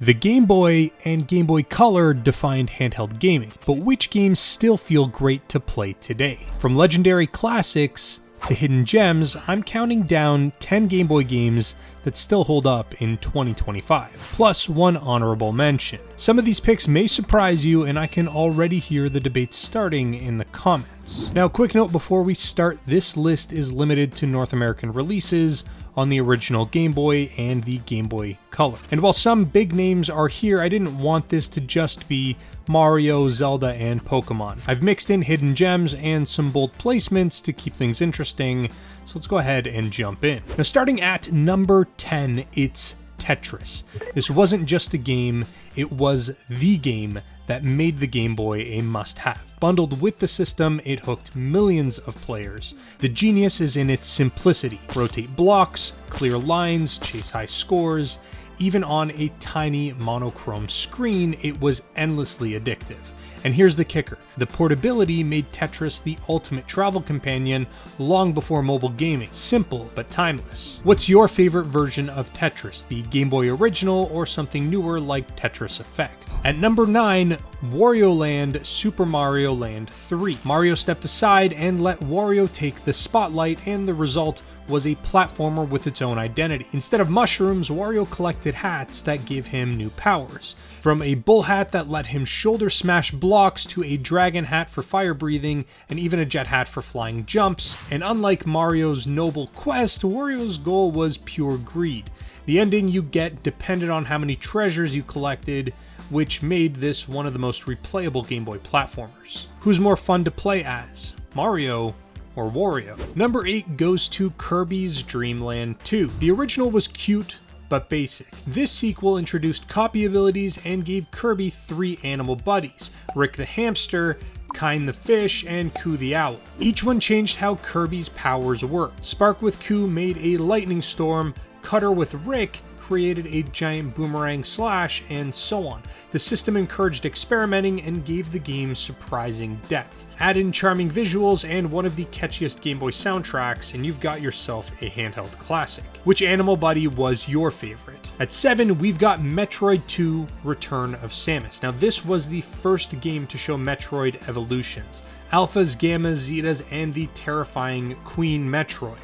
The Game Boy and Game Boy Color defined handheld gaming, but which games still feel great to play today? From legendary classics to hidden gems, I'm counting down 10 Game Boy games that still hold up in 2025, plus one honorable mention. Some of these picks may surprise you, and I can already hear the debate starting in the comments. Now, quick note before we start, this list is limited to North American releases on the original Game Boy and the Game Boy Color. And while some big names are here, I didn't want this to just be Mario, Zelda, and Pokemon. I've mixed in hidden gems and some bold placements to keep things interesting, so let's go ahead and jump in. Now, starting at number 10, it's Tetris. This wasn't just a game, it was the game that made the Game Boy a must-have. Bundled with the system, it hooked millions of players. The genius is in its simplicity. Rotate blocks, clear lines, chase high scores. Even on a tiny monochrome screen, it was endlessly addictive. And here's the kicker. The portability made Tetris the ultimate travel companion long before mobile gaming. Simple, but timeless. What's your favorite version of Tetris? The Game Boy original or something newer like Tetris Effect? At number 9, Wario Land Super Mario Land 3. Mario stepped aside and let Wario take the spotlight, and the result was a platformer with its own identity. Instead of mushrooms, Wario collected hats that gave him new powers. From a bull hat that let him shoulder smash blocks to a dragon hat for fire breathing and even a jet hat for flying jumps. And unlike Mario's noble quest, Wario's goal was pure greed. The ending you get depended on how many treasures you collected, which made this one of the most replayable Game Boy platformers. Who's more fun to play as, Mario or Wario? Number 8 goes to Kirby's Dream Land 2. The original was cute, but basic. This sequel introduced copy abilities and gave Kirby 3 animal buddies, Rick the hamster, Kine the fish, and Coo the owl. Each one changed how Kirby's powers worked. Spark with Coo made a lightning storm, Cutter with Rick created a giant boomerang slash, and so on. The system encouraged experimenting and gave the game surprising depth. Add in charming visuals and one of the catchiest Game Boy soundtracks, and you've got yourself a handheld classic. Which animal buddy was your favorite? At 7, we've got Metroid 2 Return of Samus. Now, this was the first game to show Metroid evolutions. Alphas, Gammas, Zetas, and the terrifying Queen Metroid,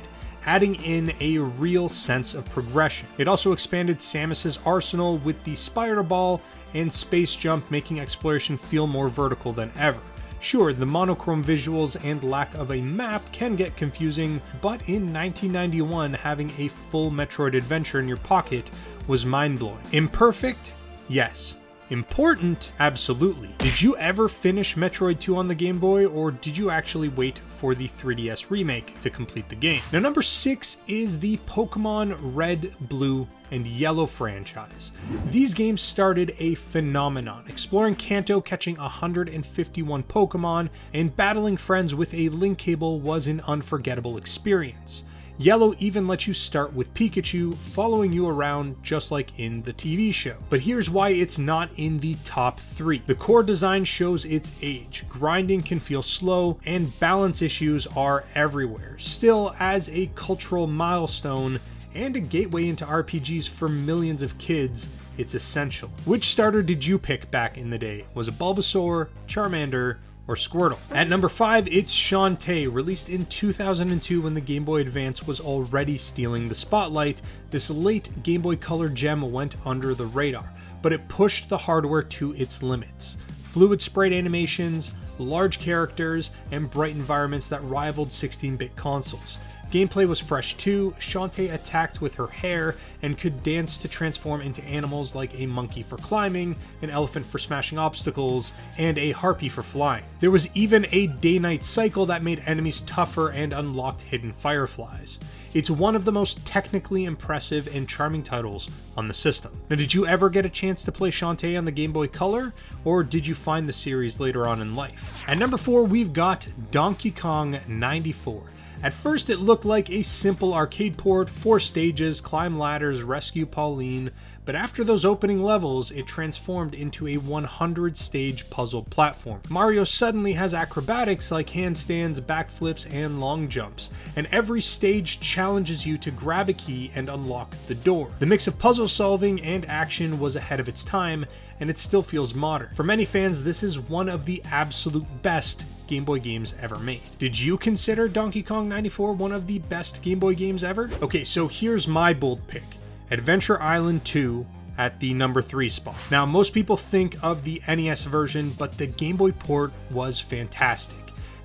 adding in a real sense of progression. It also expanded Samus's arsenal with the Spider Ball and Space Jump, making exploration feel more vertical than ever. Sure, the monochrome visuals and lack of a map can get confusing, but in 1991, having a full Metroid adventure in your pocket was mind-blowing. Imperfect? Yes. Important? Absolutely. Did you ever finish Metroid 2 on the Game Boy, or did you actually wait for the 3DS remake to complete the game? Now, number 6 is the Pokémon Red, Blue, and Yellow franchise. These games started a phenomenon, exploring Kanto, catching 151 Pokémon, and battling friends with a link cable was an unforgettable experience. Yellow even lets you start with Pikachu following you around just like in the TV show. But here's why it's not in the top 3. The core design shows its age, grinding can feel slow, and balance issues are everywhere. Still, as a cultural milestone and a gateway into RPGs for millions of kids, it's essential. Which starter did you pick back in the day? Was it Bulbasaur, Charmander, or Squirtle? At number 5, it's Shantae. Released in 2002 when the Game Boy Advance was already stealing the spotlight, this late Game Boy Color gem went under the radar, but it pushed the hardware to its limits. Fluid sprite animations, large characters, and bright environments that rivaled 16-bit consoles. Gameplay was fresh too. Shantae attacked with her hair and could dance to transform into animals like a monkey for climbing, an elephant for smashing obstacles, and a harpy for flying. There was even a day-night cycle that made enemies tougher and unlocked hidden fireflies. It's one of the most technically impressive and charming titles on the system. Now, did you ever get a chance to play Shantae on the Game Boy Color, or did you find the series later on in life? At number 4, we've got Donkey Kong 94. At first, it looked like a simple arcade port, 4 stages, climb ladders, rescue Pauline, But after those opening levels, it transformed into a 100-stage puzzle platform. Mario suddenly has acrobatics like handstands, backflips, and long jumps, and every stage challenges you to grab a key and unlock the door. The mix of puzzle solving and action was ahead of its time, and it still feels modern. For many fans, this is one of the absolute best Game Boy games ever made. Did you consider Donkey Kong 94 one of the best Game Boy games ever? Okay, so here's my bold pick. Adventure Island 2 at the number 3 spot. Now, most people think of the NES version, but the Game Boy port was fantastic.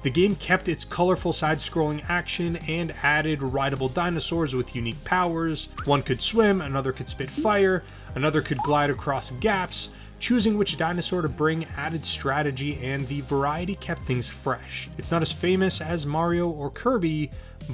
The game kept its colorful side-scrolling action and added rideable dinosaurs with unique powers. One could swim, another could spit fire, another could glide across gaps. Choosing which dinosaur to bring added strategy, and the variety kept things fresh. It's not as famous as Mario or Kirby,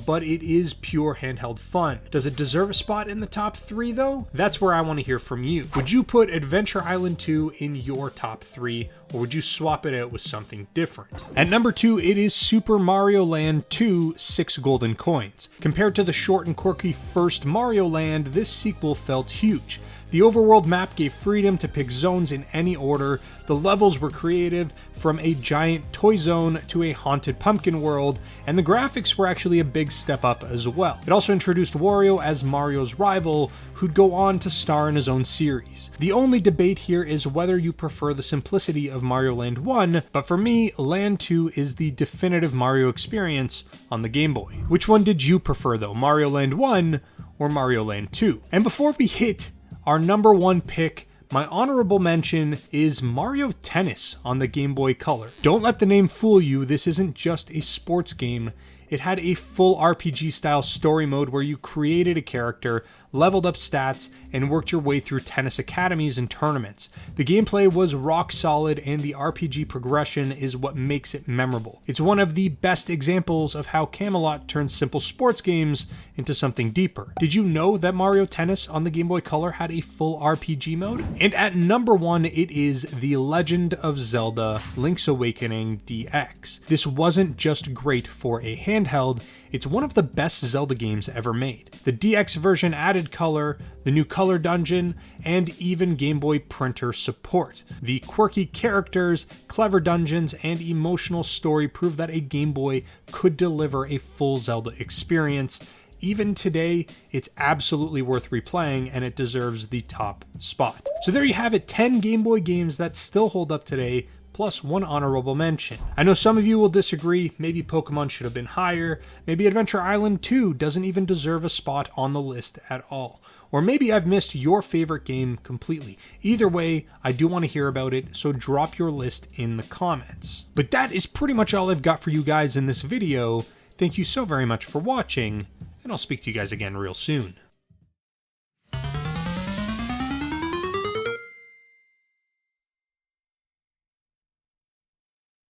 but it is pure handheld fun. Does it deserve a spot in the top 3 though? That's where I want to hear from you. Would you put Adventure Island 2 in your top 3, or would you swap it out with something different? At number 2, it is Super Mario Land 2 6 Golden Coins. Compared to the short and quirky first Mario Land, this sequel felt huge. The overworld map gave freedom to pick zones in any order, the levels were creative, from a giant toy zone to a haunted pumpkin world, and the graphics were actually a big step up as well. It also introduced Wario as Mario's rival, who'd go on to star in his own series. The only debate here is whether you prefer the simplicity of Mario Land 1, but for me, Land 2 is the definitive Mario experience on the Game Boy. Which one did you prefer though, Mario Land 1 or Mario Land 2? And before we hit our number 1 pick, my honorable mention is Mario Tennis on the Game Boy Color. Don't let the name fool you, this isn't just a sports game. It had a full RPG-style story mode where you created a character, leveled up stats, and worked your way through tennis academies and tournaments. The gameplay was rock solid, and the RPG progression is what makes it memorable. It's one of the best examples of how Camelot turns simple sports games into something deeper. Did you know that Mario Tennis on the Game Boy Color had a full RPG mode? And at number 1, it is The Legend of Zelda: Link's Awakening DX. This wasn't just great for a handheld, it's one of the best Zelda games ever made. The DX version added color, the new color dungeon, and even Game Boy printer support. The quirky characters, clever dungeons, and emotional story prove that a Game Boy could deliver a full Zelda experience. Even today, it's absolutely worth replaying, and it deserves the top spot. So there you have it, 10 Game Boy games that still hold up today, plus 1 honorable mention. I know some of you will disagree, maybe Pokemon should have been higher, maybe Adventure Island 2 doesn't even deserve a spot on the list at all. Or maybe I've missed your favorite game completely. Either way, I do want to hear about it, so drop your list in the comments. But that is pretty much all I've got for you guys in this video. Thank you so very much for watching, and I'll speak to you guys again real soon.